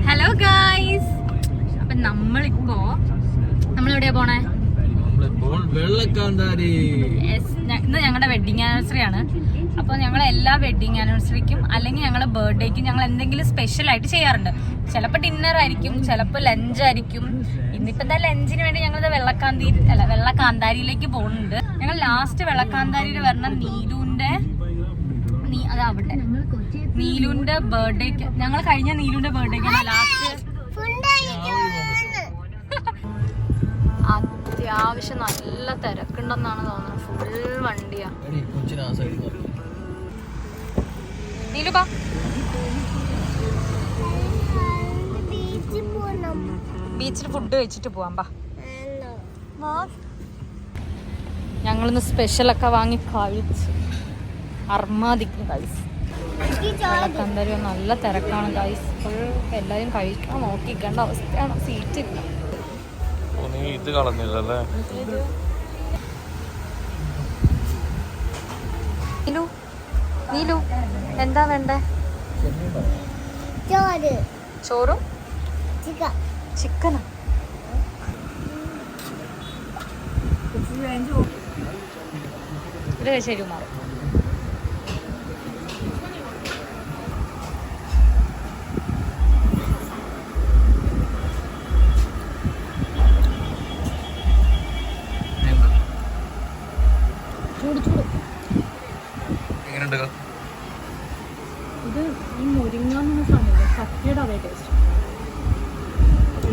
Hello guys, അപ്പൊ നമ്മളെവിടെയാ പോണേ? ഇന്ന് ഞങ്ങളുടെ വെഡിങ് ആനിവേഴ്സറി ആണ്. അപ്പോൾ ഞങ്ങൾ എല്ലാ വെഡിങ് ആനിവേഴ്സറിക്കും അല്ലെങ്കിൽ ഞങ്ങളുടെ ബർത്ത്ഡേക്കും ഞങ്ങൾ എന്തെങ്കിലും സ്പെഷ്യൽ ആയിട്ട് ചെയ്യാറുണ്ട്. ചിലപ്പോൾ ഡിന്നർ ആയിരിക്കും, ചിലപ്പോൾ ലഞ്ച് ആയിരിക്കും. ഇന്നിപ്പോ എന്താ ലഞ്ചിന് വേണ്ടി ഞങ്ങൾ വെള്ളക്കാന്താരിയിലേക്ക് പോകുന്നുണ്ട്. ഞങ്ങൾ ലാസ്റ്റ് വെള്ളക്കാന്താരിയിൽ വരണ നീലുന്റെ ബർത്ത്ഡേക്ക്, ഞങ്ങൾ കഴിഞ്ഞ നീലുന്റെ ബർത്ത്ഡേക്കാണ് ലാസ്റ്റ്. അത്യാവശ്യം നല്ല തിരക്കുണ്ടെന്നാണ് തോന്നുന്നത്. ഫുൾ വണ്ടിയാ. നീലു ബാ, ബീച്ചിൽ ഫുഡ് കഴിച്ചിട്ട് പോവാം. ബാ, ഞങ്ങളിന്ന് സ്പെഷ്യലൊക്കെ വാങ്ങി കഴിച്ച് അർമാദിക്കും ഗൈസ്. വെള്ളക്കന്തരി നല്ല തിരക്കാണ് ഗൈസ്. ഫുൾ എല്ലാവരും കഴിക്കാൻ നോക്കിക്കേണ്ട അവസ്ഥയാണ്. സീറ്റ് ഇല്ല. ഇത് കളഞ്ഞില്ലല്ലേ നീലു, എന്താ വേണ്ടേ? ചോറും ചിക്കനാ? ഇത് ശരി മാറും. ഇത് ഈ മുരിങ്ങാന്ന് സാധനം ചക്കയുടെ അതേ ടേസ്റ്റ്.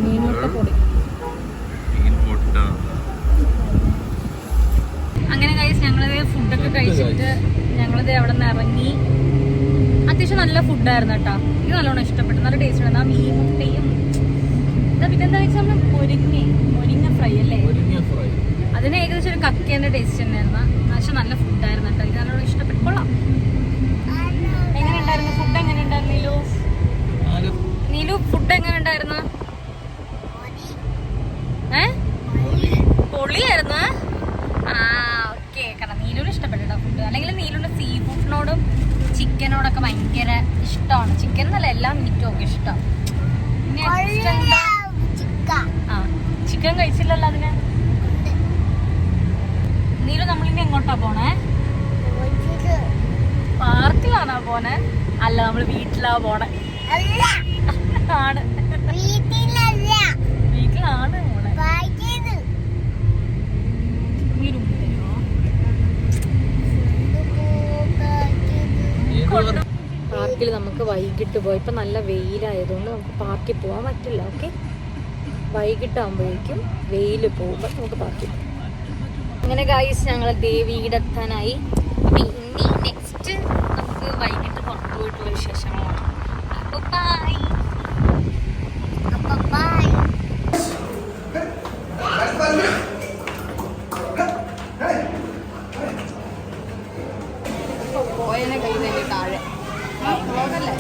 മീനൊട്ട പൊടി. അങ്ങനെ കഴിച്ച് ഞങ്ങളിത് ഫുഡൊക്കെ കഴിച്ചിട്ട് ഞങ്ങളിത് അവിടെ നിന്ന് ഇറങ്ങി. അത്യാവശ്യം നല്ല ഫുഡായിരുന്നു കേട്ടോ. എനിക്ക് നല്ലോണം ഇഷ്ടപ്പെട്ടു. നല്ല ടേസ്റ്റ് ഉണ്ട്. ആ മീൻ മുട്ടയും പിന്നെന്താ വെച്ചാൽ നമ്മൾ മുരിങ്ങ ഫ്രൈ അല്ലേ, അതിന് ഏകദേശം ഒരു കക്കേന്റെ ടേസ്റ്റ് ഉണ്ടായിരുന്നു. പക്ഷെ നല്ല ഫുഡായിരുന്നു കേട്ടോ. എനിക്ക് നല്ലോണം ഇഷ്ടപ്പെട്ടു. കൊള്ളാം. എങ്ങനെ ഉണ്ടായിരുന്നു ഫുഡ്? എങ്ങനെ ഉണ്ടായിരുന്നു നീലു? ഫുഡ് എങ്ങനെ ഉണ്ടായിരുന്നു? പൊളിയായിരുന്നു. ഓക്കെ. കാരണം നീലുവിന് ഇഷ്ടപ്പെട്ടോ ഫുഡ്. അല്ലെങ്കിൽ നീലുവിന്റെ സീ ഫുഡിനോടും ചിക്കനോടൊക്കെ ഭയങ്കര ഇഷ്ടമാണ്. ചിക്കൻ എന്നല്ല, എല്ലാം എനിക്കും ഒക്കെ ഇഷ്ടം. ചിക്കൻ കഴിച്ചില്ലല്ലോ അതിന്. നീലു, നമ്മളിനി എങ്ങോട്ടാ പോണേ? പാർക്കിലാണോ പോണേ? അല്ല, നമ്മള് വീട്ടിലാ പോണേ. ആണ്, വീട്ടിലാണ് പോണേ. പാർക്കിൽ നമുക്ക് വൈകിട്ട് പോയി. ഇപ്പൊ നല്ല വെയിലായതുകൊണ്ട് നമുക്ക് പാർക്കിൽ പോകാൻ പറ്റില്ല. ഓക്കെ, വൈകിട്ടാകുമ്പോഴേക്കും വെയിൽ പോകുമ്പോൾ നമുക്ക് പാർക്കിൽ പോകാം. അങ്ങനെ ഗൈസ്, ഞങ്ങൾ വീടെത്താനായി. അപ്പൊ ഇനി നെക്സ്റ്റ് നമുക്ക് വൈകിട്ട് പുറത്തു പോയിട്ടുള്ള വിശേഷങ്ങളാണ്. അപ്പൊ ബൈ. പോയനെ കൈ തന്നെ താഴെ പോകല്ലേ.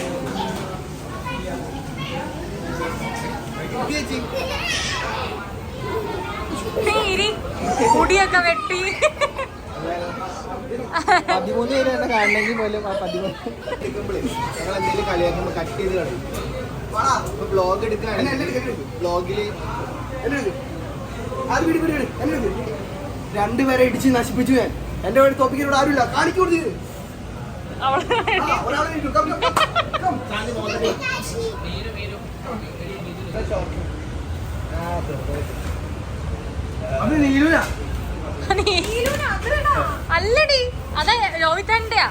മുടിയൊക്കെ വെട്ടി 13 പേര് തന്നെ കാണണമെങ്കിൽ പോലും ആ 13 ഞങ്ങൾ എന്തെങ്കിലും കളിയാക്കുമ്പോൾ കട്ട് ചെയ്ത് കളയും. ബ്ലോഗ് എടുക്കുകയാണെങ്കിൽ ബ്ലോഗിൽ രണ്ടുപേരെ ഇടിച്ച് നശിപ്പിച്ചു. ഞാൻ എന്റെ വഴി തോപ്പിക്കുന്നോട് ആരുമില്ല. കാണിച്ചു കൊടുത്തത് അല്ലടി, അതാ രോഹിതന്റെയാ.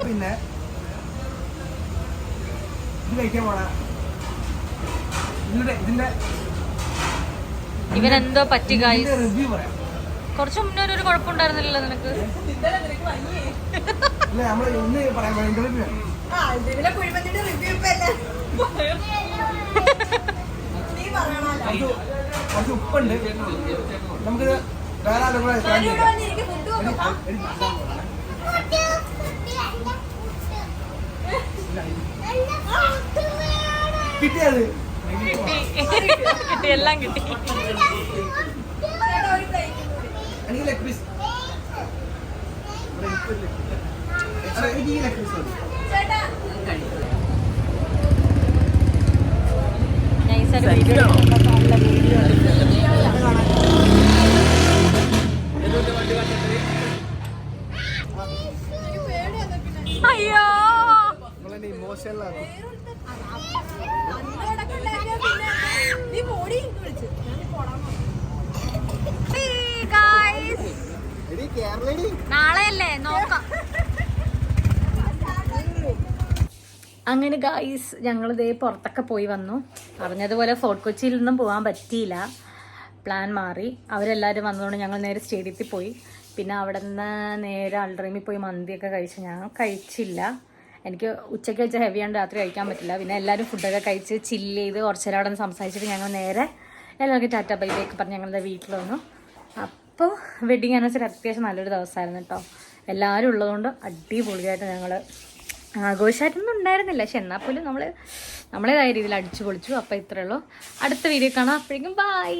പിന്നെ ഇവനെന്തോ പറ്റി ഗൈസ്. കുറച്ചു മുന്നേ ഒരു കുഴപ്പമുണ്ടായിരുന്നില്ലല്ലോ നിനക്ക്? ഉപ്പുണ്ട്. നമുക്ക് വേറെ കിട്ടിയത് കിട്ടി, എല്ലാം കിട്ടി. അയ്യോ ഇമോഷണലാണ്. നാളെയല്ലേ നോക്കാം. അങ്ങനെ ഗായ്സ് ഞങ്ങളിതേ പുറത്തൊക്കെ പോയി വന്നു. പറഞ്ഞതുപോലെ ഫോർട്ട് കൊച്ചിയിൽ നിന്നും പോകാൻ പറ്റിയില്ല, പ്ലാൻ മാറി. അവരെല്ലാവരും വന്നതുകൊണ്ട് ഞങ്ങൾ നേരെ സ്റ്റേഡിയത്തിൽ പോയി. പിന്നെ അവിടെ നിന്ന് നേരെ അൾട്രീമിൽ പോയി മന്തിയൊക്കെ കഴിച്ചു. ഞാൻ കഴിച്ചില്ല, എനിക്ക് ഉച്ചയ്ക്ക് വെച്ച ഹെവിയാണ്ട് രാത്രി കഴിക്കാൻ പറ്റില്ല. പിന്നെ എല്ലാവരും ഫുഡൊക്കെ കഴിച്ച് ചില്ല് ചെയ്ത് കുറച്ച് നേരം അവിടെ നിന്ന് സംസാരിച്ചിട്ട് ഞങ്ങൾ നേരെ എല്ലാവർക്കും ടാറ്റ ബൈ ബൈ പറഞ്ഞ് ഞങ്ങളുടെ വീട്ടിൽ വന്നു. അപ്പോൾ വെഡിങ് ആനിവേഴ്സറി അത്യാവശ്യം നല്ലൊരു ദിവസമായിരുന്നു കേട്ടോ. എല്ലാവരും ഉള്ളതുകൊണ്ട് അടിപൊളിയായിട്ട് ഞങ്ങൾ ആഘോഷമായിട്ടൊന്നും ഉണ്ടായിരുന്നില്ല, പക്ഷെ എന്നാൽ പോലും നമ്മളേതായ രീതിയിൽ അടിച്ചു പൊളിച്ചു. അപ്പോൾ ഇത്രയേ ഉള്ളൂ. അടുത്ത വീഡിയോ കാണാം. അപ്പോഴേക്കും ബൈ.